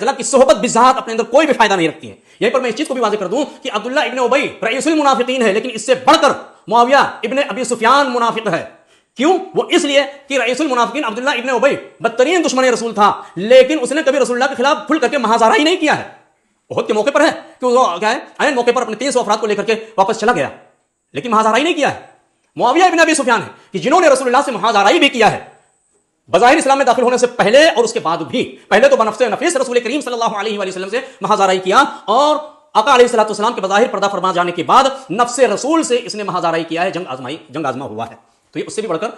اللہ کی صحبت بذات اپنے اندر کوئی بھی فائدہ نہیں رکھتی ہے. یہیں پر میں اس چیز کو بھی واضح کر دوں کہ عبداللہ ابن ابی رئیس المنافقین ہے، لیکن اس سے بڑھ کر معاویہ ابن ابی سفیان منافق ہے. کیوں؟ وہ اس لیے کہ رئیس المنافقین عبداللہ ابن ابی بدترین دشمن رسول تھا، لیکن اس نے کبھی رسول اللہ کے خلاف کھل کر کے محاذرہ ہی نہیں کیا ہے. احد کے موقع پر ہے کہ وہ کیا ہے عین موقع پر اپنے 300 افراد کو لے کر کے واپس چلا گیا، لیکن محاذرہ ہی نہیں کیا ہے. معاویہ ابن ابی سفیان ہے کہ جنہوں نے رسول اللہ سے محاذرہ بھی کیا ہے بظاہر اسلام میں داخل ہونے سے پہلے اور اس کے بعد بھی. پہلے تو بنفس نفیس رسول کریم صلی اللہ علیہ وآلہ وسلم سے محاذرہ کیا، اور آقا علیہ الصلوۃ والسلام کے بظاہر پردہ فرما جانے کے بعد نفس رسول سے اس نے محاذرہ کیا ہے، جنگ آزما ہوا ہے. تو یہ اس سے بھی بڑھ کر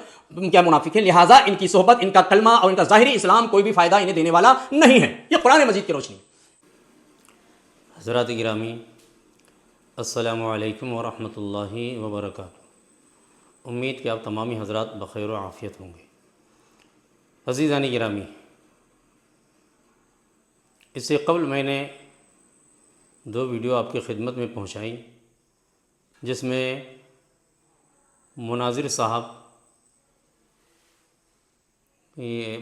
کیا منافق ہے. لہٰذا ان کی صحبت، ان کا کلمہ اور ان کا ظاہری اسلام کوئی بھی فائدہ انہیں دینے والا نہیں ہے. یہ قرآن مجید کی روشنی. حضرات گرامی، السلام علیکم ورحمۃ اللہ وبرکاتہ. امید کہ آپ تمامی حضرات بخیر و عافیت ہوں گے. عزیزان گرامی، اس سے قبل میں نے 2 ویڈیو آپ کی خدمت میں پہنچائیں، جس میں مناظر صاحب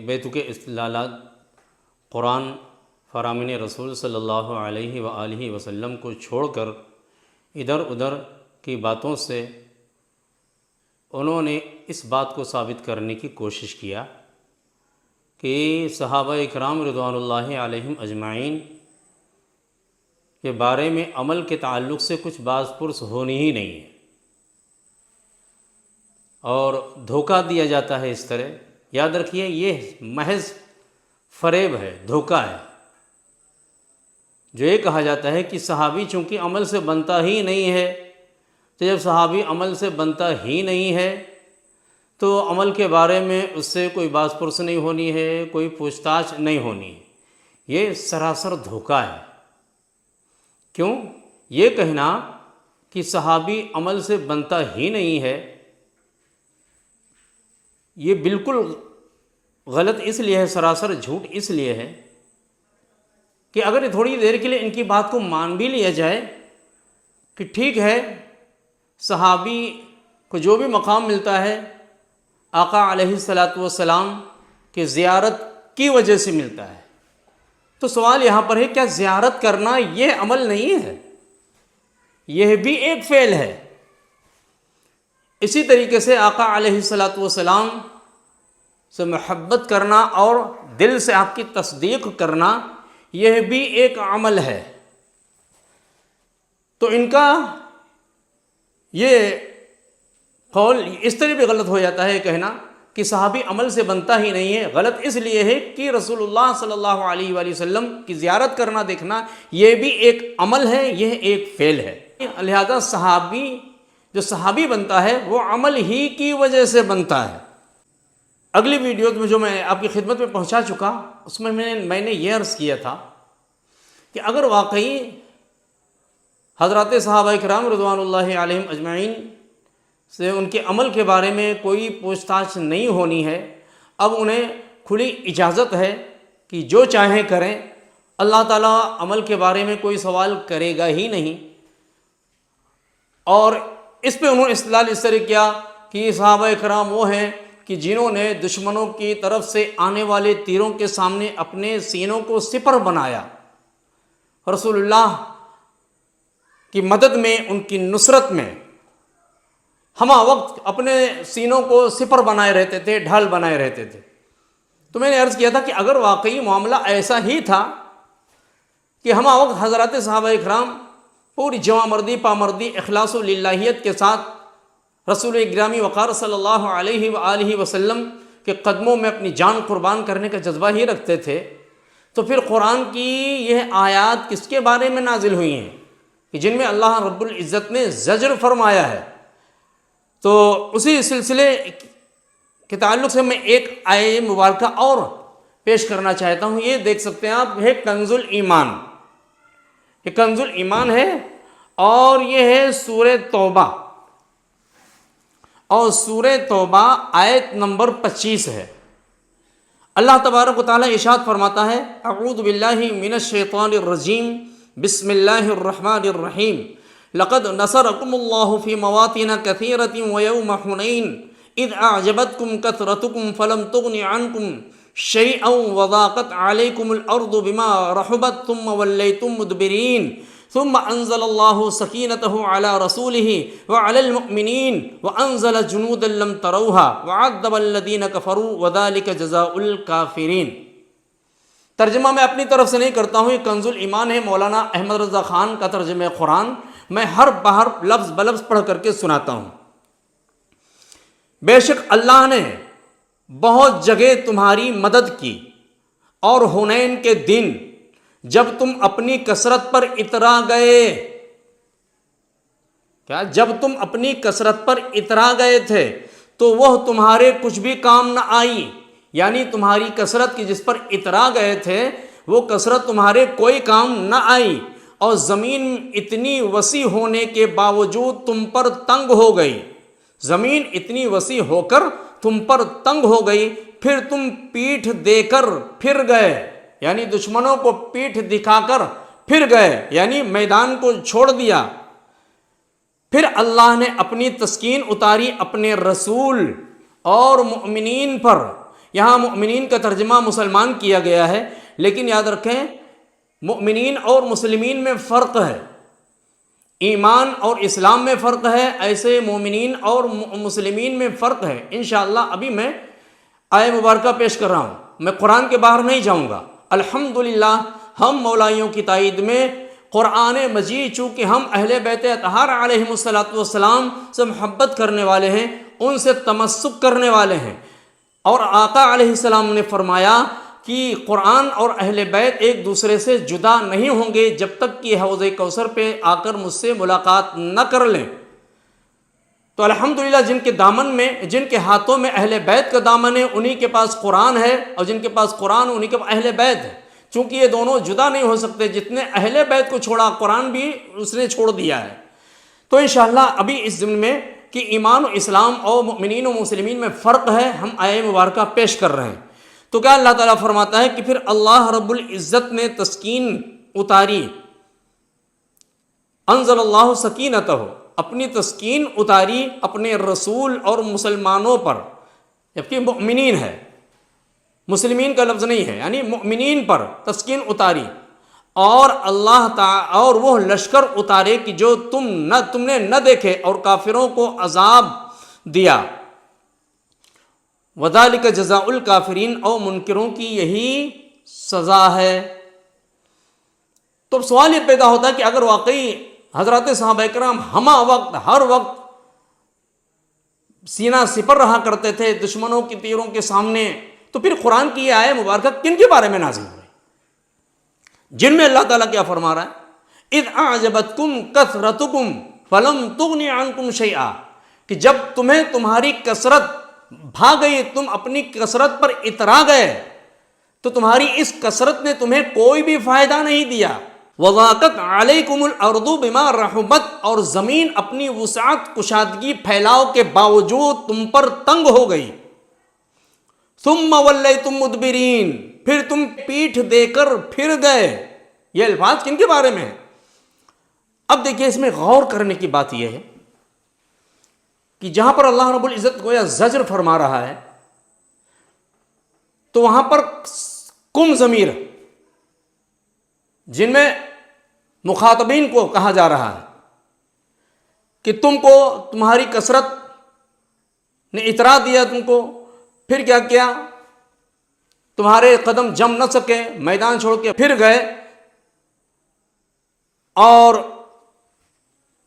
بیتک استدلالات قرآن فرامین رسول صلی اللہ علیہ وآلہ وسلم کو چھوڑ کر ادھر ادھر کی باتوں سے انہوں نے اس بات کو ثابت کرنے کی کوشش کیا کہ صحابہ اکرام رضوان اللہ علیہم اجمعین کے بارے میں عمل کے تعلق سے کچھ باز پرس ہونی ہی نہیں ہے، اور دھوکہ دیا جاتا ہے اس طرح. یاد رکھیے، یہ محض فریب ہے، دھوکہ ہے. جو یہ کہا جاتا ہے کہ صحابی چونکہ عمل سے بنتا ہی نہیں ہے، تو جب صحابی عمل سے بنتا ہی نہیں ہے تو عمل کے بارے میں اس سے کوئی باز پرس نہیں ہونی ہے، کوئی پوچھ تاچھ نہیں ہونی ہے. یہ سراسر دھوکہ ہے. کیوں؟ یہ کہنا کہ صحابی عمل سے بنتا ہی نہیں ہے، یہ بالکل غلط اس لیے ہے، سراسر جھوٹ اس لیے ہے کہ اگر تھوڑی دیر کے لیے ان کی بات کو مان بھی لیا جائے کہ ٹھیک ہے، صحابی کو جو بھی مقام ملتا ہے آقا علیہ الصلوۃ والسلام کی زیارت کی وجہ سے ملتا ہے، تو سوال یہاں پر ہے کیا زیارت کرنا یہ عمل نہیں ہے؟ یہ بھی ایک فعل ہے. اسی طریقے سے آقا علیہ الصلوۃ والسلام سے محبت کرنا اور دل سے آپ کی تصدیق کرنا یہ بھی ایک عمل ہے. تو ان کا یہ قول اس طرح بھی غلط ہو جاتا ہے کہنا کہ صحابی عمل سے بنتا ہی نہیں ہے. غلط اس لیے ہے کہ رسول اللہ صلی اللہ علیہ وآلہ وسلم کی زیارت کرنا، دیکھنا، یہ بھی ایک عمل ہے، یہ ایک فعل ہے. لہذا جو صحابی بنتا ہے وہ عمل ہی کی وجہ سے بنتا ہے. اگلی ویڈیو میں جو میں آپ کی خدمت میں پہنچا چکا، اس میں میں نے یہ عرض کیا تھا کہ اگر واقعی حضرات صحابہ کرام رضوان اللہ علیہم اجمعین سے ان کے عمل کے بارے میں کوئی پوچھ تاچھ نہیں ہونی ہے، اب انہیں کھلی اجازت ہے کہ جو چاہیں کریں، اللہ تعالیٰ عمل کے بارے میں کوئی سوال کرے گا ہی نہیں. اور اس پہ انہوں نے استدلال اس طرح کیا کہ صحابہ کرام وہ ہیں کہ جنہوں نے دشمنوں کی طرف سے آنے والے تیروں کے سامنے اپنے سینوں کو سپر بنایا، رسول اللہ کی مدد میں، ان کی نصرت میں ہمہ وقت اپنے سینوں کو سپر بنائے رہتے تھے، ڈھال بنائے رہتے تھے. تو میں نے عرض کیا تھا کہ اگر واقعی معاملہ ایسا ہی تھا کہ ہمہ وقت حضرات صحابہ اکرام پوری جواں مردی، پامردی، اخلاص و للہیت کے ساتھ رسول گرامی وقار صلی اللہ علیہ وآلہ وسلم کے قدموں میں اپنی جان قربان کرنے کا جذبہ ہی رکھتے تھے، تو پھر قرآن کی یہ آیات کس کے بارے میں نازل ہوئی ہیں کہ جن میں اللہ رب العزت نے زجر فرمایا ہے؟ تو اسی سلسلے کے تعلق سے میں ایک آیہ مبارکہ اور پیش کرنا چاہتا ہوں. یہ دیکھ سکتے ہیں آپ، ہے کنز الایمان. یہ کنز الایمان ہے اور یہ ہے سورہ توبہ، اور سورہ توبہ آیت نمبر 25 ہے. اللہ تبارک و تعالیٰ ارشاد فرماتا ہے، اعوذ باللہ من الشیطان الرجیم، بسم اللہ الرحمن الرحیم، لقد نصرکم اللہ فی مواطن کثیرۃ ویوم حنین اذ اعجبتکم کثرتکم فلم تغن عنکم شيئا وضاقت عليكم الأرض بما رحبت ثم وليتم مدبرين ثم أنزل الله سكينته على رسوله وعلى المؤمنين وأنزل جنودا لم تروها وعذب الذين كفروا وذلك جزاء الكافرين۔ ترجمہ میں اپنی طرف سے نہیں کرتا ہوں، یہ کنز الایمان ہے مولانا احمد رضا خان کا ترجمہ قرآن، میں ہر بحر لفظ بلفظ پڑھ کر کے سناتا ہوں۔ بے شک اللہ نے بہت جگہ تمہاری مدد کی، اور حنین کے دن جب تم اپنی کثرت پر اترا گئے، جب تم اپنی کثرت پر اترا گئے تھے تو وہ تمہارے کچھ بھی کام نہ آئی، یعنی تمہاری کثرت کی جس پر اترا گئے تھے وہ کثرت تمہارے کوئی کام نہ آئی، اور زمین اتنی وسیع ہونے کے باوجود تم پر تنگ ہو گئی، زمین اتنی وسیع ہو کر تم پر تنگ ہو گئی، پھر تم پیٹھ دے کر پھر گئے، یعنی دشمنوں کو پیٹھ دکھا کر پھر گئے، یعنی میدان کو چھوڑ دیا۔ پھر اللہ نے اپنی تسکین اتاری اپنے رسول اور مؤمنین پر، یہاں مؤمنین کا ترجمہ مسلمان کیا گیا ہے، لیکن یاد رکھیں مؤمنین اور مسلمین میں فرق ہے، ایمان اور اسلام میں فرق ہے، ایسے مومنین اور مسلمین میں فرق ہے۔ انشاءاللہ ابھی میں آیہ مبارکہ پیش کر رہا ہوں، میں قرآن کے باہر نہیں جاؤں گا۔ الحمدللہ ہم مولائیوں کی تائید میں قرآن مجید، چونکہ ہم اہل بیت اطہار علیہم السلام سے محبت کرنے والے ہیں، ان سے تمسک کرنے والے ہیں، اور آقا علیہ السلام نے فرمایا کہ قرآن اور اہل بیت ایک دوسرے سے جدا نہیں ہوں گے جب تک کہ حوض کوثر پہ آ کر مجھ سے ملاقات نہ کر لیں۔ تو الحمدللہ جن کے دامن میں، جن کے ہاتھوں میں اہل بیت کا دامن ہے، انہی کے پاس قرآن ہے، اور جن کے پاس قرآن انہی کے پاس اہل بیت ہے، چونکہ یہ دونوں جدا نہیں ہو سکتے۔ جتنے اہل بیت کو چھوڑا قرآن بھی اس نے چھوڑ دیا ہے۔ تو انشاءاللہ ابھی اس ضمن میں کہ ایمان و اسلام اور مؤمنین و مسلمین میں فرق ہے، ہم آیہ مبارکہ پیش کر رہے ہیں۔ تو کیا اللہ تعالیٰ فرماتا ہے کہ پھر اللہ رب العزت نے تسکین اتاری، انزل اللہ سکینتہ، اپنی تسکین اتاری اپنے رسول اور مسلمانوں پر، جبکہ مؤمنین ہے، مسلمین کا لفظ نہیں ہے، یعنی مؤمنین پر تسکین اتاری، اور اللہ تعالی اور وہ لشکر اتارے کہ جو تم نے نہ دیکھے، اور کافروں کو عذاب دیا۔ وذالک جزاء الکافرین، اور منکروں کی یہی سزا ہے۔ تو اب سوال یہ پیدا ہوتا ہے کہ اگر واقعی حضرات صحابہ کرام ہمہ وقت ہر وقت سینہ سپر رہا کرتے تھے دشمنوں کی تیروں کے سامنے، تو پھر قرآن کی یہ آیہ مبارکہ کن کے بارے میں نازل ہو رہی، جن میں اللہ تعالیٰ کیا فرما رہا ہے؟ اذ اعجبتکم کثرتکم فلم تغن عنکم شیئا، کہ جب تمہیں تمہاری کثرت بھاگ گئی، تم اپنی کثرت پر اترا گئے، تو تمہاری اس کثرت نے تمہیں کوئی بھی فائدہ نہیں دیا۔ وضاقت علیکم الارض بما رحبت، اور زمین اپنی وسعت کشادگی پھیلاؤ کے باوجود تم پر تنگ ہو گئی۔ ثم ولیتم مدبرین، پھر تم پیٹھ دے کر پھر گئے۔ یہ الفاظ کن کے بارے میں ہیں؟ اب دیکھیے اس میں غور کرنے کی بات یہ ہے کہ جہاں پر اللہ رب العزت گویا زجر فرما رہا ہے، تو وہاں پر کم ضمیر جن میں مخاطبین کو کہا جا رہا ہے کہ تم کو تمہاری کثرت نے اترا دیا، تم کو پھر کیا کیا، تمہارے قدم جم نہ سکے، میدان چھوڑ کے پھر گئے، اور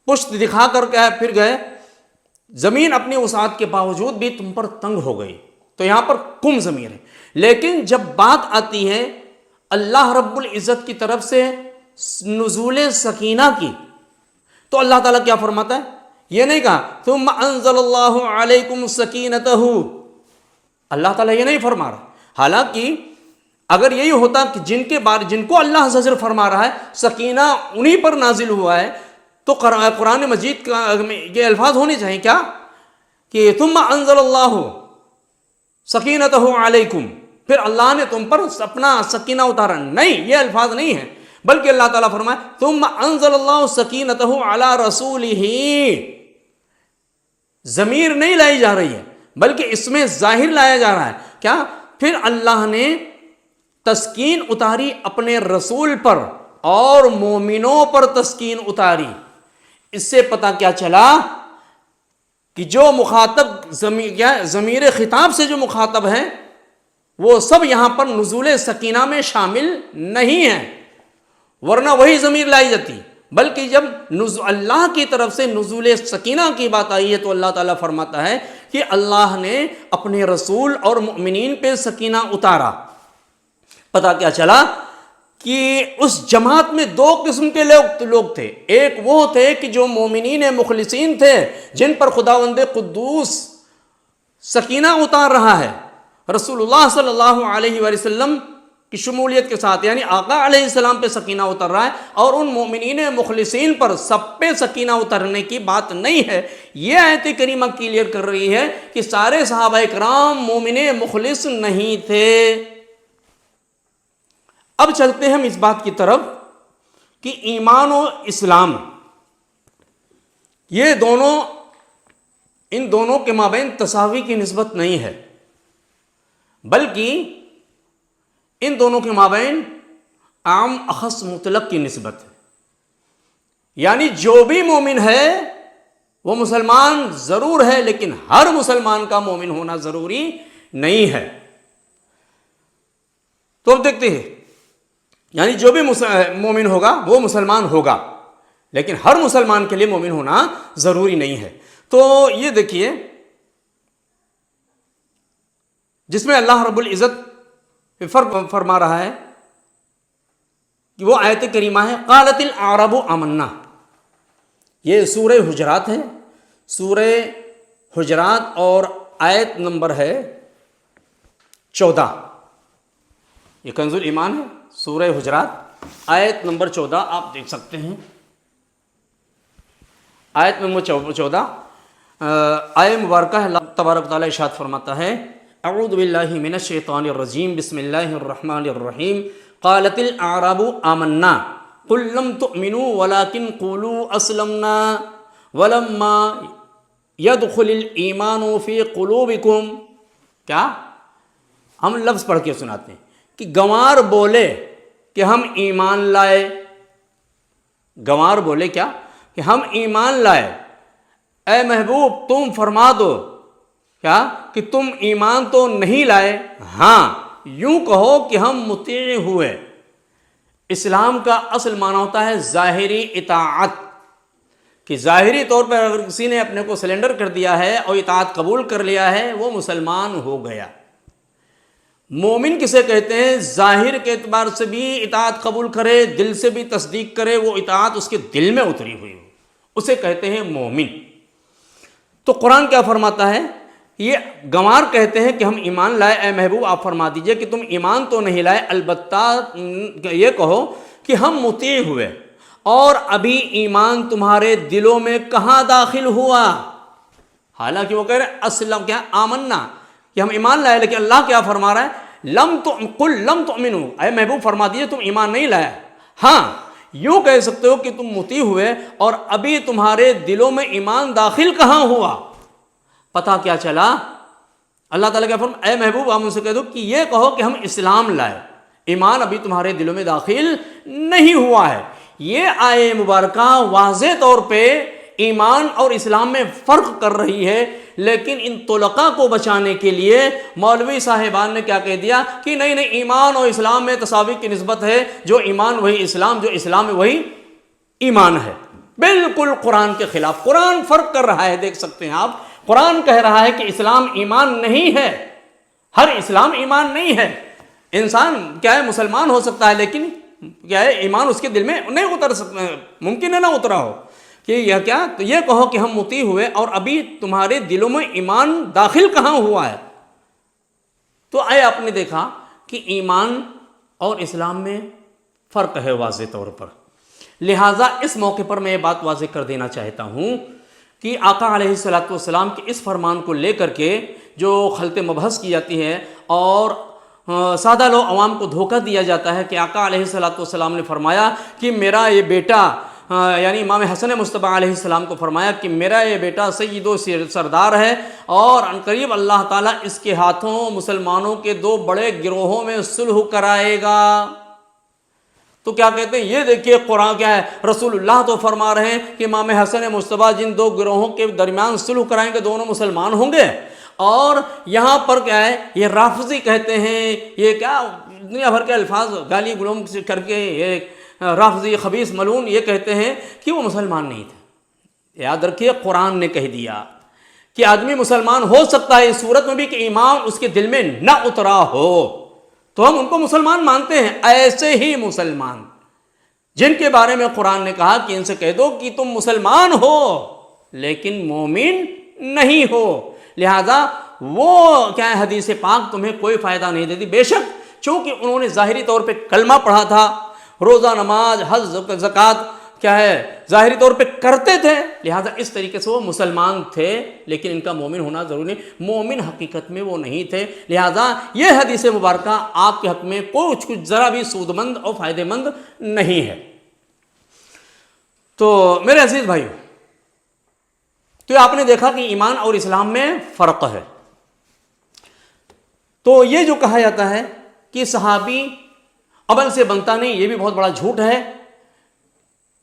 پشت دکھا کر کے پھر گئے، زمین اپنی وسعت کے باوجود بھی تم پر تنگ ہو گئی۔ تو یہاں پر کم ضمیر ہے، لیکن جب بات آتی ہے اللہ رب العزت کی طرف سے نزول سکینہ کی، تو اللہ تعالیٰ کیا فرماتا ہے؟ یہ نہیں کہا ثم انزل اللہ علیکم سکینتہ، اللہ تعالیٰ یہ نہیں فرما رہا۔ حالانکہ اگر یہی ہوتا کہ جن کو اللہ زجر فرما رہا ہے سکینہ انہی پر نازل ہوا ہے، تو قرآن مجید کا یہ الفاظ ہونے چاہیے کیا کہ ثم انزل اللہ سکینتہ علیکم، پھر اللہ نے تم پر اپنا سکینہ اتارا، نہیں، یہ الفاظ نہیں ہیں، بلکہ اللہ تعالیٰ فرمائے ثم انزل اللہ سکینتہ علی رسولہ، ضمیر نہیں لائی جا رہی ہے بلکہ اس میں ظاہر لایا جا رہا ہے کیا پھر اللہ نے تسکین اتاری اپنے رسول پر اور مومنوں پر تسکین اتاری. اس سے پتہ کیا چلا کہ جو مخاطب ضمیر خطاب سے جو مخاطب ہیں وہ سب یہاں پر نزول سکینہ میں شامل نہیں ہیں، ورنہ وہی ضمیر لائی جاتی. بلکہ جب اللہ کی طرف سے نزول سکینہ کی بات آئی ہے تو اللہ تعالیٰ فرماتا ہے کہ اللہ نے اپنے رسول اور مؤمنین پہ سکینہ اتارا. پتہ کیا چلا کہ اس جماعت میں دو قسم کے لوگ تھے. ایک وہ تھے کہ جو مومنین مخلصین تھے جن پر خداوند قدوس سکینہ اتار رہا ہے، رسول اللہ صلی اللہ علیہ وآلہ وسلم کی شمولیت کے ساتھ، یعنی آقا علیہ السلام پہ سکینہ اتر رہا ہے، اور ان مومنین مخلصین پر سب پہ سکینہ اترنے کی بات نہیں ہے. یہ آیت کریمہ کلیئر کر رہی ہے کہ سارے صحابہ کرام مومن مخلص نہیں تھے. اب چلتے ہیں ہم اس بات کی طرف کہ ایمان و اسلام یہ دونوں، ان دونوں کے مابین تساوی کی نسبت نہیں ہے، بلکہ ان دونوں کے مابین عام اخص مطلق کی نسبت ہے. یعنی جو بھی مومن ہے وہ مسلمان ضرور ہے، لیکن ہر مسلمان کا مومن ہونا ضروری نہیں ہے. تو اب دیکھتے ہیں، یعنی جو بھی مومن ہوگا وہ مسلمان ہوگا، لیکن ہر مسلمان کے لیے مومن ہونا ضروری نہیں ہے. تو یہ دیکھیے جس میں اللہ رب العزت فرق فرما رہا ہے کہ وہ آیت کریمہ ہے قالت الاعراب آمنا. یہ سورہ حجرات ہے، سورہ حجرات اور آیت نمبر ہے 14. یہ کنز الایمان ہے، سورہ حجرات آیت نمبر 14 آپ دیکھ سکتے ہیں. آیت نمبر 14 آیت مبارکہ ہے. اللہ تبارک تعالیٰ ارشاد فرماتا ہے اعوذ باللہ من الشیطان الرجیم بسم اللہ الرحمن الرحیم قالت الاعراب آمنا قل لم تؤمنوا ولكن قولوا اسلمنا ولما يدخل الایمان فی قلوبکم. کیا ہم لفظ پڑھ کے سناتے ہیں کہ گنوار بولے کہ ہم ایمان لائے. گنوار بولے کیا کہ ہم ایمان لائے. اے محبوب تم فرما دو کیا کہ تم ایمان تو نہیں لائے، ہاں یوں کہو کہ ہم مطیع ہوئے. اسلام کا اصل معنی ہوتا ہے ظاہری اطاعت، کہ ظاہری طور پر اگر کسی نے اپنے کو سلنڈر کر دیا ہے اور اطاعت قبول کر لیا ہے وہ مسلمان ہو گیا. مومن کسے کہتے ہیں؟ ظاہر کے اعتبار سے بھی اطاعت قبول کرے، دل سے بھی تصدیق کرے، وہ اطاعت اس کے دل میں اتری ہوئی ہو، اسے کہتے ہیں مومن. تو قرآن کیا فرماتا ہے؟ یہ گنوار کہتے ہیں کہ ہم ایمان لائے. اے محبوب آپ فرما دیجئے کہ تم ایمان تو نہیں لائے، البتہ یہ کہو کہ ہم مطیع ہوئے. اور ابھی ایمان تمہارے دلوں میں کہاں داخل ہوا؟ حالانکہ وہ کہہ رہے اسلم کیا آمنا کہ ہم ایمان لائے، لیکن اللہ کیا فرما رہا ہے قل لم تؤمنوا، اے محبوب فرما دیجئے تم ایمان نہیں لائے. ہاں یوں کہہ سکتے ہو کہ تم مطیع ہوئے اور ابھی تمہارے دلوں میں ایمان داخل کہاں ہوا. پتہ کیا چلا؟ اللہ تعالیٰ کیا فرمایا اے محبوب آپ ان سے کہہ دو کہ یہ کہو کہ ہم اسلام لائے، ایمان ابھی تمہارے دلوں میں داخل نہیں ہوا ہے. یہ آیت مبارکہ واضح طور پہ ایمان اور اسلام میں فرق کر رہی ہے، لیکن ان طلقاء کو بچانے کے لیے مولوی صاحبان نے کیا کہہ دیا کہ نہیں نہیں ایمان اور اسلام میں تساوی کی نسبت ہے، جو ایمان وہی اسلام، جو اسلام ہے وہی ایمان ہے. بالکل قرآن کے خلاف. قرآن فرق کر رہا ہے، دیکھ سکتے ہیں آپ. قرآن کہہ رہا ہے کہ اسلام ایمان نہیں ہے، ہر اسلام ایمان نہیں ہے. انسان کیا ہے مسلمان ہو سکتا ہے لیکن کیا ہے ایمان اس کے دل میں نہیں اتر سکتا، ممکن ہے نہ اترا ہو. کہ یہ کیا تو یہ کہو کہ ہم مطیع ہوئے اور ابھی تمہارے دلوں میں ایمان داخل کہاں ہوا ہے. تو آئے آپ نے دیکھا کہ ایمان اور اسلام میں فرق ہے واضح طور پر. لہٰذا اس موقع پر میں یہ بات واضح کر دینا چاہتا ہوں کہ آقا علیہ السلام کے اس فرمان کو لے کر کے جو خلط مبحث کی جاتی ہے اور سادہ لوگ عوام کو دھوکہ دیا جاتا ہے کہ آقا علیہ السلام نے فرمایا کہ میرا یہ بیٹا یعنی امام حسن مصطفیٰ علیہ السلام کو فرمایا کہ میرا یہ بیٹا سید و سردار ہے اور عنقریب اللہ تعالیٰ اس کے ہاتھوں مسلمانوں کے دو بڑے گروہوں میں صلح کرائے گا۔ تو کیا کہتے ہیں، یہ دیکھیے قرآن کیا ہے، رسول اللہ تو فرما رہے ہیں کہ امام حسن مصطفیٰ جن دو گروہوں کے درمیان صلح کرائیں گے دونوں مسلمان ہوں گے، اور یہاں پر کیا ہے، یہ رافضی کہتے ہیں، یہ کیا دنیا بھر کے الفاظ گالی گلوم کر کے یہ رافضی خبیث ملعون یہ کہتے ہیں کہ وہ مسلمان نہیں تھے۔ یاد رکھیے قرآن نے کہہ دیا کہ آدمی مسلمان ہو سکتا ہے اس صورت میں بھی کہ ایمان اس کے دل میں نہ اترا ہو، تو ہم ان کو مسلمان مانتے ہیں۔ ایسے ہی مسلمان جن کے بارے میں قرآن نے کہا کہ ان سے کہہ دو کہ تم مسلمان ہو لیکن مومن نہیں ہو، لہذا وہ کیا ہے، حدیث پاک تمہیں کوئی فائدہ نہیں دیتی۔ بے شک چونکہ انہوں نے ظاہری طور پہ کلمہ پڑھا تھا، روزہ نماز حج زکوٰۃ کیا ہے ظاہری طور پہ کرتے تھے، لہذا اس طریقے سے وہ مسلمان تھے، لیکن ان کا مومن ہونا ضروری نہیں، مومن حقیقت میں وہ نہیں تھے۔ لہذا یہ حدیث مبارکہ آپ کے حق میں کچھ ذرا بھی سود مند اور فائدہ مند نہیں ہے۔ تو میرے عزیز بھائیو، تو آپ نے دیکھا کہ ایمان اور اسلام میں فرق ہے۔ تو یہ جو کہا جاتا ہے کہ صحابی عمل سے بنتا نہیں، یہ بھی بہت بڑا جھوٹ ہے،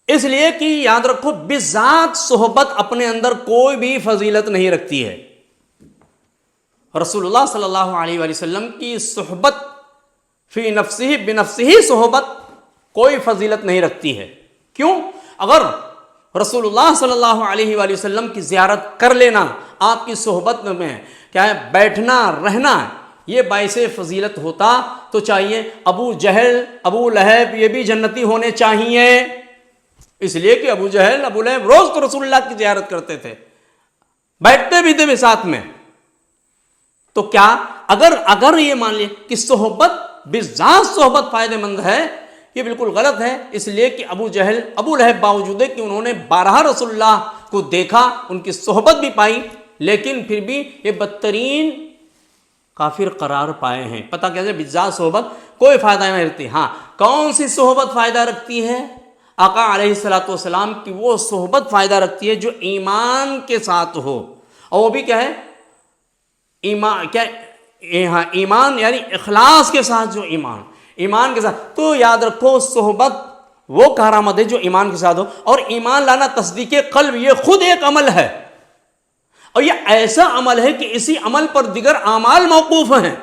اس لیے کہ یاد رکھو بذات صحبت اپنے اندر کوئی بھی فضیلت نہیں رکھتی ہے۔ رسول اللہ صلی اللہ علیہ وآلہ وسلم کی صحبت فی نفسہ بنفسہ صحبت کوئی فضیلت نہیں رکھتی ہے۔ کیوں؟ اگر رسول اللہ صلی اللہ علیہ وآلہ وسلم کی زیارت کر لینا، آپ کی صحبت میں کیا ہے بیٹھنا رہنا، یہ باعث فضیلت ہوتا تو چاہیے ابو جہل ابو لہب یہ بھی جنتی ہونے چاہیے، اس لیے کہ ابو جہل ابو لہب روز تو رسول اللہ کی زیارت کرتے تھے، بیٹھتے بھی تھے ساتھ میں۔ تو کیا اگر یہ مان لیے کہ صحبت بذات صحبت فائدہ مند ہے، یہ بالکل غلط ہے، اس لیے کہ ابو جہل ابو لہب باوجود کہ انہوں نے بارہا رسول اللہ کو دیکھا، ان کی صحبت بھی پائی، لیکن پھر بھی یہ بدترین کافر قرار پائے ہیں۔ پتہ کیا ہے، بذات صحبت کوئی فائدہ نہیں رکھتی۔ ہاں، کون سی صحبت فائدہ رکھتی ہے؟ آقا علیہ السلام کی وہ صحبت فائدہ رکھتی ہے جو ایمان کے ساتھ ہو، اور وہ بھی کیا ہے، ایمان یعنی اخلاص کے ساتھ، جو ایمان کے ساتھ۔ تو یاد رکھو صحبت وہ کارآمد ہے جو ایمان کے ساتھ ہو، اور ایمان لانا تصدیق قلب یہ خود ایک عمل ہے، اور یہ ایسا عمل ہے کہ اسی عمل پر دیگر اعمال موقوف ہیں۔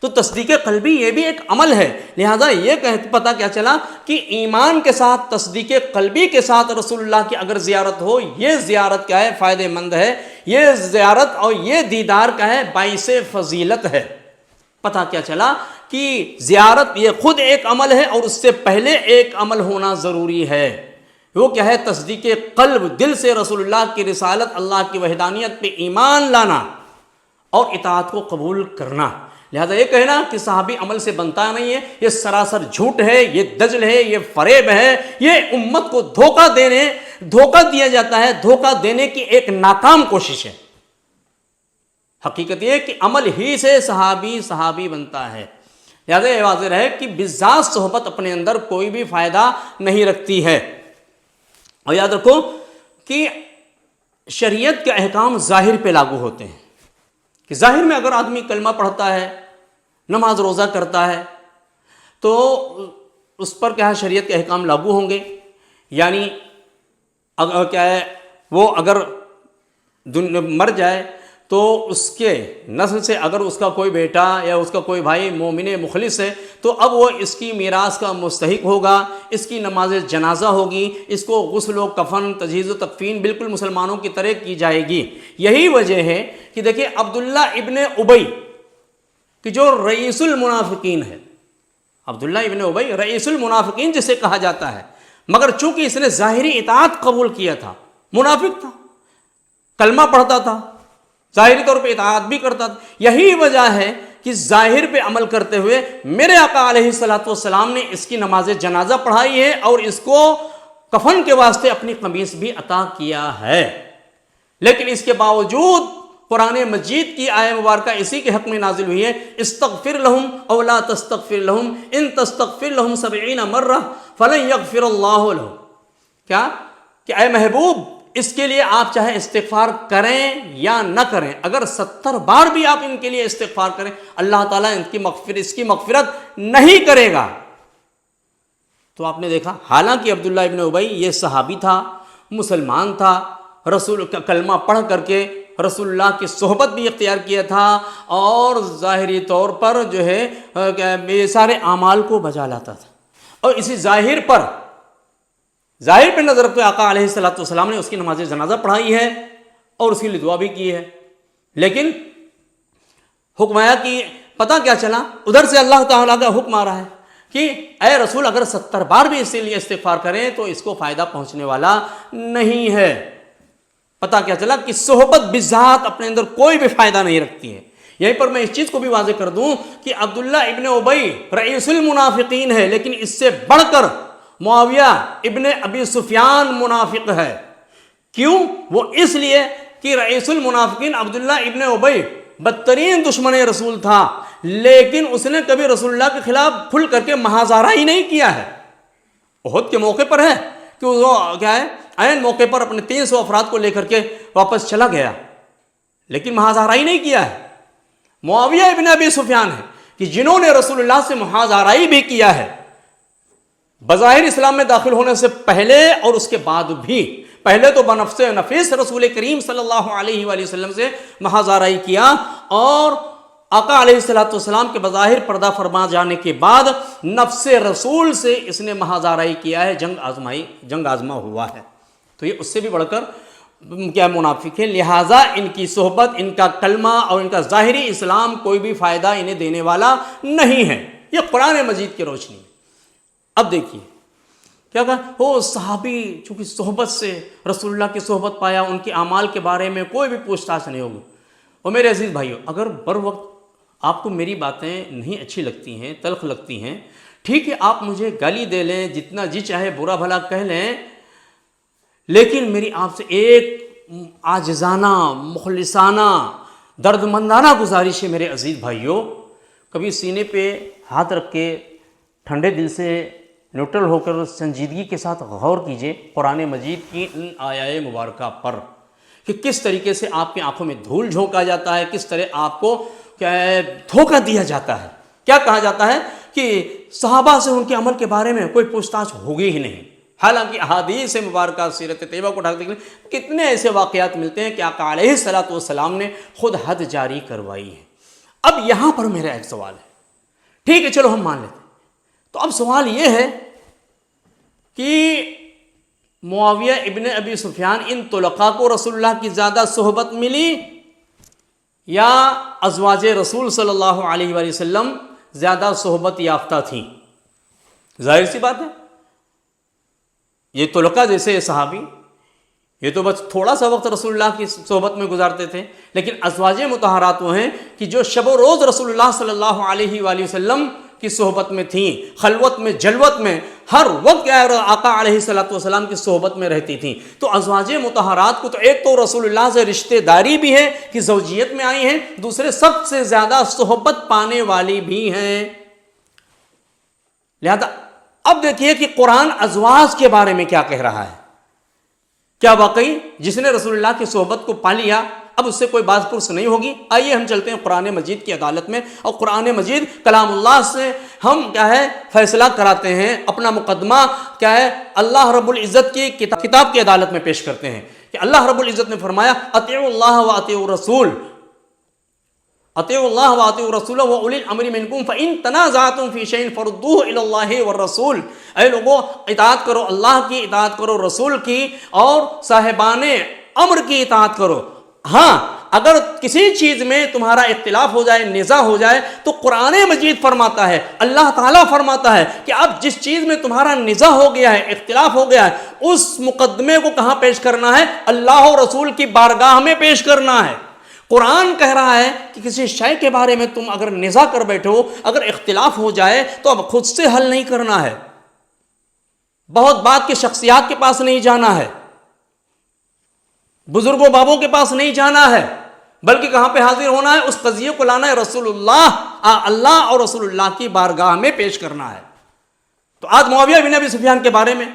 تو تصدیق قلبی یہ بھی ایک عمل ہے، لہذا یہ پتہ کیا چلا کہ ایمان کے ساتھ تصدیق قلبی کے ساتھ رسول اللہ کی اگر زیارت ہو، یہ زیارت کیا ہے، فائدہ مند ہے، یہ زیارت اور یہ دیدار کا ہے باعث فضیلت ہے۔ پتہ کیا چلا کہ زیارت یہ خود ایک عمل ہے، اور اس سے پہلے ایک عمل ہونا ضروری ہے، وہ کیا ہے، تصدیق قلب، دل سے رسول اللہ کی رسالت، اللہ کی وحدانیت پہ ایمان لانا اور اطاعت کو قبول کرنا۔ لہذا یہ کہنا کہ صحابی عمل سے بنتا نہیں ہے، یہ سراسر جھوٹ ہے، یہ دجل ہے، یہ فریب ہے، یہ امت کو دھوکہ دیا جاتا ہے، دھوکہ دینے کی ایک ناکام کوشش ہے۔ حقیقت یہ کہ عمل ہی سے صحابی بنتا ہے۔ لہذا یہ واضح ہے کہ بذات صحبت اپنے اندر کوئی بھی فائدہ نہیں رکھتی ہے۔ اور یاد رکھو کہ شریعت کے احکام ظاہر پہ لاگو ہوتے ہیں، کہ ظاہر میں اگر آدمی کلمہ پڑھتا ہے، نماز روزہ کرتا ہے، تو اس پر کیا ہے، شریعت کے احکام لاگو ہوں گے۔ یعنی اگر کیا ہے، وہ اگر مر جائے تو اس کے نسل سے اگر اس کا کوئی بیٹا یا اس کا کوئی بھائی مومن مخلص ہے، تو اب وہ اس کی میراث کا مستحق ہوگا، اس کی نماز جنازہ ہوگی، اس کو غسل و کفن، تجہیز و تکفین بالکل مسلمانوں کی طرح کی جائے گی۔ یہی وجہ ہے کہ دیکھیں عبداللہ ابن ابی کہ جو رئیس المنافقین ہے، عبداللہ ابن ابی رئیس المنافقین جسے کہا جاتا ہے، مگر چونکہ اس نے ظاہری اطاعت قبول کیا تھا، منافق تھا، کلمہ پڑھتا تھا، ظاہری طور پہ اطاعت بھی کرتا تھا، یہی وجہ ہے کہ ظاہر پہ عمل کرتے ہوئے میرے آقا علیہ السلام نے اس کی نماز جنازہ پڑھائی ہے، اور اس کو کفن کے واسطے اپنی قمیص بھی عطا کیا ہے۔ لیکن اس کے باوجود قرآن مجید کی آیہ مبارکہ اسی کے حق میں نازل ہوئی ہے، استغفر لہم او لا تستغفر لہم ان تستغفر لہم 70 مرہ فلن یغفر اللہ لہم۔ کیا کہ اے محبوب اس کے لیے آپ چاہے استغفار کریں یا نہ کریں، اگر 70 بار بھی آپ ان کے لیے استغفار کریں اللہ تعالیٰ اس کی مغفرت نہیں کرے گا۔ تو آپ نے دیکھا، حالانکہ عبداللہ ابن ابی یہ صحابی تھا، مسلمان تھا، رسول کا کلمہ پڑھ کر کے رسول اللہ کی صحبت بھی اختیار کیا تھا، اور ظاہری طور پر جو ہے یہ سارے اعمال کو بجا لاتا تھا، اور اسی ظاہر پر نظر رکھتے آقا علیہ السلام نے اس کی نماز جنازہ پڑھائی ہے اور اس کے لیے دعا بھی کی ہے۔ لیکن حکم آیا کہ پتہ کیا چلا، ادھر سے اللہ تعالیٰ کا حکم آ رہا ہے کہ اے رسول اگر 70 بار بھی اس لیے استغفار کریں تو اس کو فائدہ پہنچنے والا نہیں ہے۔ پتہ کیا چلا کہ صحبت بذات اپنے اندر کوئی بھی فائدہ نہیں رکھتی ہے۔ یہیں پر میں اس چیز کو بھی واضح کر دوں کہ عبداللہ ابن ابی رئیس المنافقین ہے، لیکن اس سے بڑھ کر معاویہ ابن ابی سفیان منافق ہے۔ کیوں؟ وہ اس لیے کہ رئیس المنافقین عبداللہ ابن ابی بدترین دشمن رسول تھا، لیکن اس نے کبھی رسول اللہ کے خلاف کھل کر کے محاذارہ ہی نہیں کیا ہے۔ احد کے موقع پر ہے کہ وہ کیا ہے، عین موقع پر اپنے 300 افراد کو لے کر کے واپس چلا گیا، لیکن محاذارہ ہی نہیں کیا ہے۔ معاویہ ابن ابی سفیان ہے کہ جنہوں نے رسول اللہ سے محاذارہ بھی کیا ہے، بظاہر اسلام میں داخل ہونے سے پہلے اور اس کے بعد بھی۔ پہلے تو بنفس نفیس رسول کریم صلی اللہ علیہ وآلہ وسلم سے محاذارہ کیا، اور آقا علیہ السلام کے بظاہر پردہ فرما جانے کے بعد نفس رسول سے اس نے محاذارہ کیا ہے، جنگ آزما ہوا ہے۔ تو یہ اس سے بھی بڑھ کر کیا منافق ہے، لہٰذا ان کی صحبت، ان کا کلمہ اور ان کا ظاہری اسلام کوئی بھی فائدہ انہیں دینے والا نہیں ہے۔ یہ قرآن مجید کی روشنی ہے۔ اب دیکھیے کیا کہا، وہ صحابی چونکہ صحبت سے رسول اللہ کی صحبت پایا، ان کے اعمال کے بارے میں کوئی بھی پوچھ تاچھ نہیں ہوگی۔ اور میرے عزیز بھائیو، اگر بر وقت آپ کو میری باتیں نہیں اچھی لگتی ہیں، تلخ لگتی ہیں، ٹھیک ہے، آپ مجھے گالی دے لیں، جتنا جی چاہے برا بھلا کہہ لیں، لیکن میری آپ سے ایک عاجزانہ، مخلصانہ، درد مندانہ گزارش ہے میرے عزیز بھائیو، کبھی سینے پہ ہاتھ رکھ کے ٹھنڈے دل سے نیوٹرل ہو کر سنجیدگی کے ساتھ غور کیجئے قرآن مجید کی ان آیات مبارکہ پر، کہ کس طریقے سے آپ کی آنکھوں میں دھول جھونکا جاتا ہے، کس طرح آپ کو کیا ہے دھوکہ دیا جاتا ہے۔ کیا کہا جاتا ہے کہ صحابہ سے ان کے عمل کے بارے میں کوئی پوچھ تاچھ ہوگی ہی نہیں، حالانکہ احادیث مبارکہ سیرت طیبہ کو ڈھانک دیکھنے کتنے ایسے واقعات ملتے ہیں کہ آقا علیہ السلام نے خود حد جاری کروائی ہے۔ اب یہاں پر میرا ایک سوال ہے، ٹھیک ہے چلو ہم مان لیتے ہیں، تو اب سوال یہ ہے کہ معاویہ ابن ابی سفیان ان طلقاء کو رسول اللہ کی زیادہ صحبت ملی یا ازواج رسول صلی اللہ علیہ وآلہ وسلم زیادہ صحبت یافتہ تھیں؟ ظاہر سی بات ہے، یہ طلقاء جیسے صحابی یہ تو بس تھوڑا سا وقت رسول اللہ کی صحبت میں گزارتے تھے، لیکن ازواج مطہرات وہ ہیں کہ جو شب و روز رسول اللہ صلی اللہ علیہ وآلہ وسلم کی صحبت میں تھیں، خلوت میں، جلوت میں، ہر وقت آقا علیہ السلام کی صحبت میں رہتی تھیں۔ تو ازواج مطہرات کو تو ایک تو رسول اللہ سے رشتہ داری بھی ہے کہ زوجیت میں آئی ہیں، دوسرے سب سے زیادہ صحبت پانے والی بھی ہیں۔ لہذا اب دیکھیے کہ قرآن ازواج کے بارے میں کیا کہہ رہا ہے۔ کیا واقعی جس نے رسول اللہ کی صحبت کو پا لیا اب اس سے کوئی باز پرس نہیں ہوگی؟ آئیے ہم چلتے ہیں قرآن مجید کی عدالت میں، اور قرآن مجید کلام اللہ سے ہم کیا ہے فیصلہ کراتے ہیں، اپنا مقدمہ کیا ہے اللہ رب العزت کی کتاب کی عدالت میں پیش کرتے ہیں کہ اللہ رب العزت نے فرمایا اطیعوا اللہ واطیعوا الرسول، اطیعوا اللہ واطیعوا الرسول واولی الامر منکم فان تنازعتم فی شیء فردوه الی اللہ والرسول۔ اے لوگو اطاعت کرو اللہ کی، اطاعت کرو رسول کی، اور صاحبان امر کی اطاعت کرو۔ ہاں اگر کسی چیز میں تمہارا اختلاف ہو جائے، نزاع ہو جائے، تو قرآن مجید فرماتا ہے، اللہ تعالیٰ فرماتا ہے کہ اب جس چیز میں تمہارا نزاع ہو گیا ہے، اختلاف ہو گیا ہے، اس مقدمے کو کہاں پیش کرنا ہے؟ اللہ و رسول کی بارگاہ میں پیش کرنا ہے۔ قرآن کہہ رہا ہے کہ کسی شے کے بارے میں تم اگر نزاع کر بیٹھو، اگر اختلاف ہو جائے تو اب خود سے حل نہیں کرنا ہے، بہت بات کی شخصیات کے پاس نہیں جانا ہے، بزرگوں بابوں کے پاس نہیں جانا ہے، بلکہ کہاں پہ حاضر ہونا ہے؟ اس قضیے کو لانا ہے رسول اللہ اور رسول اللہ کی بارگاہ میں پیش کرنا ہے۔ تو آج معاویہ بن ابی سفیان کے بارے میں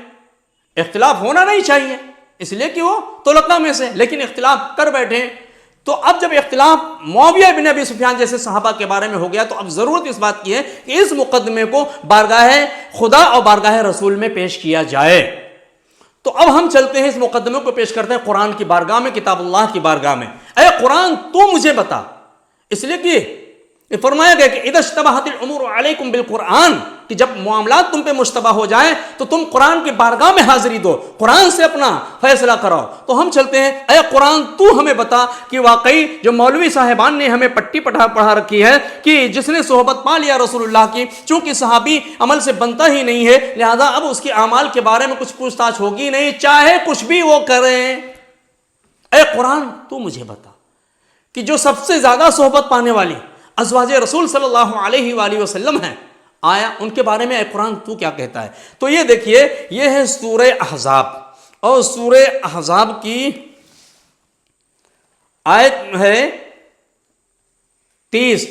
اختلاف ہونا نہیں چاہیے اس لیے کہ وہ طلقاء میں سے، لیکن اختلاف کر بیٹھے. تو اب جب اختلاف معاویہ بن ابی سفیان جیسے صحابہ کے بارے میں ہو گیا تو اب ضرورت اس بات کی ہے کہ اس مقدمے کو بارگاہ خدا اور بارگاہ رسول میں پیش کیا جائے. تو اب ہم چلتے ہیں اس مقدمے کو پیش کرتے ہیں قرآن کی بارگاہ میں، کتاب اللہ کی بارگاہ میں. اے قرآن تو مجھے بتا، اس لیے کہ یہ فرمایا گیا کہ اذا اشتبہت الامور علیکم بالقرآن، کہ جب معاملات تم پہ مشتبہ ہو جائیں تو تم قرآن کی بارگاہ میں حاضری دو، قرآن سے اپنا فیصلہ کراؤ. تو ہم چلتے ہیں، اے قرآن تو ہمیں بتا کہ واقعی جو مولوی صاحبان نے ہمیں پٹی پڑھا رکھی ہے کہ جس نے صحبت پا لیا رسول اللہ کی، چونکہ صحابی عمل سے بنتا ہی نہیں ہے، لہذا اب اس کے اعمال کے بارے میں کچھ پوچھ تاچھ ہوگی نہیں، چاہے کچھ بھی وہ کریں. اے قرآن تو مجھے بتا کہ جو سب سے زیادہ صحبت پانے والی ازواج رسول صلی اللہ علیہ وآلہ وسلم ہیں، آیا ان کے بارے میں اے قرآن تو کیا کہتا ہے. تو یہ دیکھیے، یہ ہے سورہ احزاب، اور سورہ احزاب کی آیت ہے 30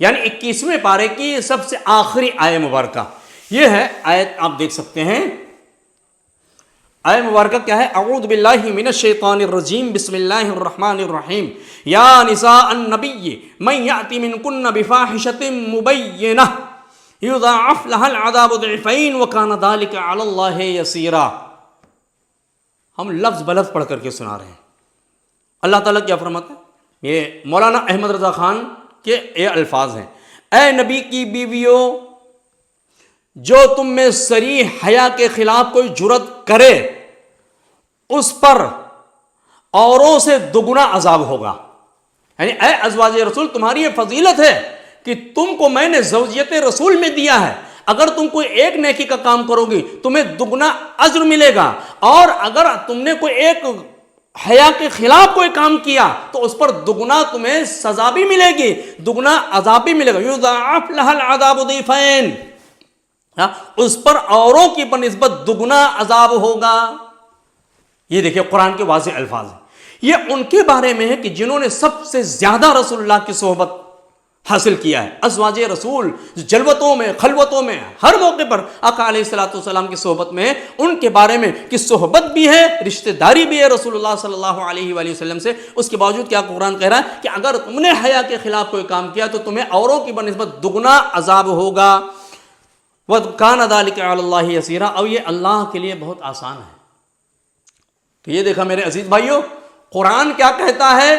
یعنی 21ویں پارے کی سب سے آخری آیت مبارکہ. یہ ہے آیت، آپ دیکھ سکتے ہیں آیت مبارکہ کیا ہے. اعوذ باللہ من الشیطان الرجیم، بسم اللہ الرحمن الرحیم. یا نساء النبی من یأتی منکن بفاحشۃ مبینہ یضاعف لها العذاب ضعفین وکان ذلک علی اللہ یسیرا. ہم لفظ بلفظ پڑھ کر کے سنا رہے ہیں. اللہ تعالیٰ کیا فرماتا ہے؟ یہ مولانا احمد رضا خان کے یہ الفاظ ہیں. اے نبی کی بیویوں، جو تم میں صریح حیا کے خلاف کوئی جرت کرے اس پر اوروں سے دگنا عذاب ہوگا. یعنی اے ازواج رسول، تمہاری یہ فضیلت ہے کہ تم کو میں نے زوجیت رسول میں دیا ہے. اگر تم کوئی ایک نیکی کا کام کرو گی تمہیں دگنا اجر ملے گا، اور اگر تم نے کوئی ایک حیا کے خلاف کوئی کام کیا تو اس پر دگنا تمہیں سزا بھی ملے گی، دگنا عذاب بھی ملے گا. یضاعف لها العذاب ضعفین، اس پر اوروں کی بنسبت دگنا عذاب ہوگا. یہ دیکھیں قرآن کے واضح الفاظ ہیں. یہ ان کے بارے میں ہے کہ جنہوں نے سب سے زیادہ رسول اللہ کی صحبت حاصل کیا ہے. ازواج رسول جلوتوں میں، خلوتوں میں، ہر موقع پر آقا علیہ الصلوۃ والسلام کی صحبت میں، ان کے بارے میں کہ صحبت بھی ہے، رشتہ داری بھی ہے رسول اللہ صلی اللہ علیہ وآلہ وسلم سے. اس کے باوجود کیا قرآن کہہ رہا ہے کہ اگر تم نے حیا کے خلاف کوئی کام کیا تو تمہیں اوروں کی بنسبت دگنا عذاب ہوگا. وَكَانَ ذَلِكَ عَلَى اللَّهِ يَسِيرًا، اور یہ اللہ کے لیے بہت آسان ہے. تو یہ دیکھا میرے عزیز بھائیوں، قرآن کیا کہتا ہے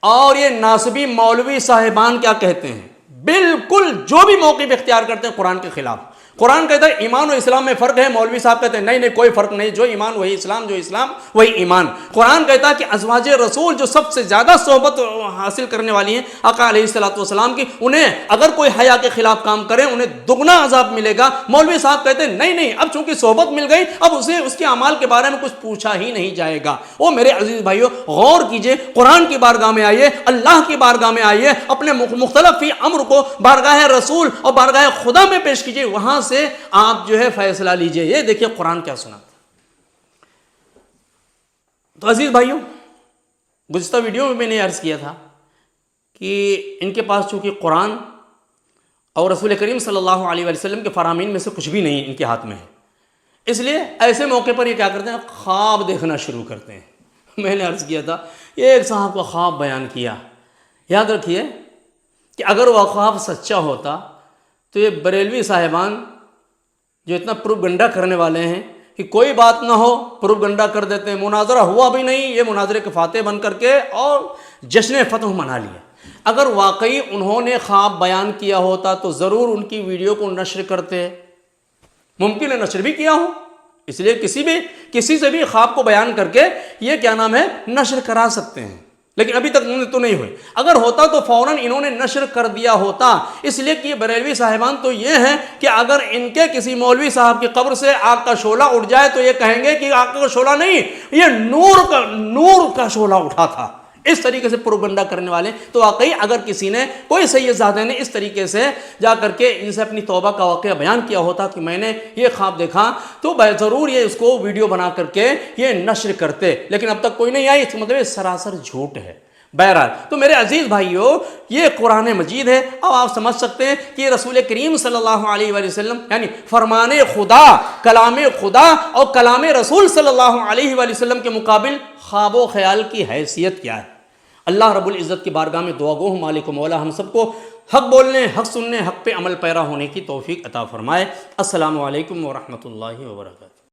اور یہ ناصبی مولوی صاحبان کیا کہتے ہیں. بالکل جو بھی موقف اختیار کرتے ہیں قرآن کے خلاف. قرآن کہتا ہے ایمان و اسلام میں فرق ہے، مولوی صاحب کہتے ہیں نہیں کوئی فرق نہیں، جو ایمان وہی اسلام، جو اسلام وہی ایمان. قرآن کہتا ہے کہ ازواج رسول جو سب سے زیادہ صحبت حاصل کرنے والی ہیں آقا علیہ الصلوۃ والسلام کی، انہیں اگر کوئی حیا کے خلاف کام کرے انہیں دگنا عذاب ملے گا. مولوی صاحب کہتے ہیں نہیں اب چونکہ صحبت مل گئی اب اسے اس کے اعمال کے بارے میں کچھ پوچھا ہی نہیں جائے گا. او میرے عزیز بھائیو، غور کیجئے، قرآن کی بارگاہ میں آئیے، اللہ کی بارگاہ میں آئیے، اپنے مختلف فی امر کو بارگاہ رسول اور بارگاہ خدا میں پیش کیجئے، وہاں سے آپ جو ہے فیصلہ لیجئے. یہ دیکھیے قرآن کیا سناتا. تو عزیز بھائیوں، گزشتہ ویڈیو میں نے عرض کیا تھا کہ ان کے پاس چونکہ قرآن اور رسول کریم صلی اللہ علیہ وسلم کے فرامین میں سے کچھ بھی نہیں ان کے ہاتھ میں ہے، اس لیے ایسے موقع پر یہ کیا کرتے ہیں، خواب دیکھنا شروع کرتے ہیں. میں نے عرض کیا تھا، یہ ایک صاحب کا خواب بیان کیا. یاد رکھیے کہ اگر وہ خواب سچا ہوتا تو یہ بریلوی صاحبان جو اتنا پروپگنڈا کرنے والے ہیں کہ کوئی بات نہ ہو پروپگنڈا کر دیتے ہیں، مناظرہ ہوا بھی نہیں، یہ مناظرے کے فاتح بن کر کے اور جشن فتح منا لیا. اگر واقعی انہوں نے خواب بیان کیا ہوتا تو ضرور ان کی ویڈیو کو نشر کرتے، ممکن ہے نشر بھی کیا ہو، اس لیے کسی سے بھی خواب کو بیان کر کے یہ کیا نام ہے نشر کرا سکتے ہیں، لیکن ابھی تک تو نہیں ہوئے. اگر ہوتا تو فوراً انہوں نے نشر کر دیا ہوتا. اس لیے کہ یہ بریلوی صاحبان تو یہ ہیں کہ اگر ان کے کسی مولوی صاحب کی قبر سے آگ کا شعلہ اٹھ جائے تو یہ کہیں گے کہ آگ کا شعلہ نہیں، یہ نور کا شعلہ اٹھا تھا. اس طریقے سے پروپگنڈا کرنے والے. تو واقعی اگر کسی نے کوئی سید زادہ نے اس طریقے سے جا کر کے ان سے اپنی توبہ کا واقعہ بیان کیا ہوتا کہ میں نے یہ خواب دیکھا تو ضرور یہ اس کو ویڈیو بنا کر کے یہ نشر کرتے، لیکن اب تک کوئی نہیں آئی. اس کا مطلب یہ سراسر جھوٹ ہے. بہرحال تو میرے عزیز بھائیوں، یہ قرآن مجید ہے. اب آپ سمجھ سکتے ہیں کہ رسول کریم صلی اللہ علیہ وآلہ وسلم یعنی فرمان خدا، کلام خدا اور کلام رسول صلی اللہ علیہ وآلہ وسلم کے مقابل خواب و خیال کی حیثیت کیا ہے. اللہ رب العزت کی بارگاہ میں دعا گو ہوں مالک و مولا ہم سب کو حق بولنے، حق سننے، حق پہ عمل پیرا ہونے کی توفیق عطا فرمائے. السلام علیکم ورحمۃ اللہ وبرکاتہ.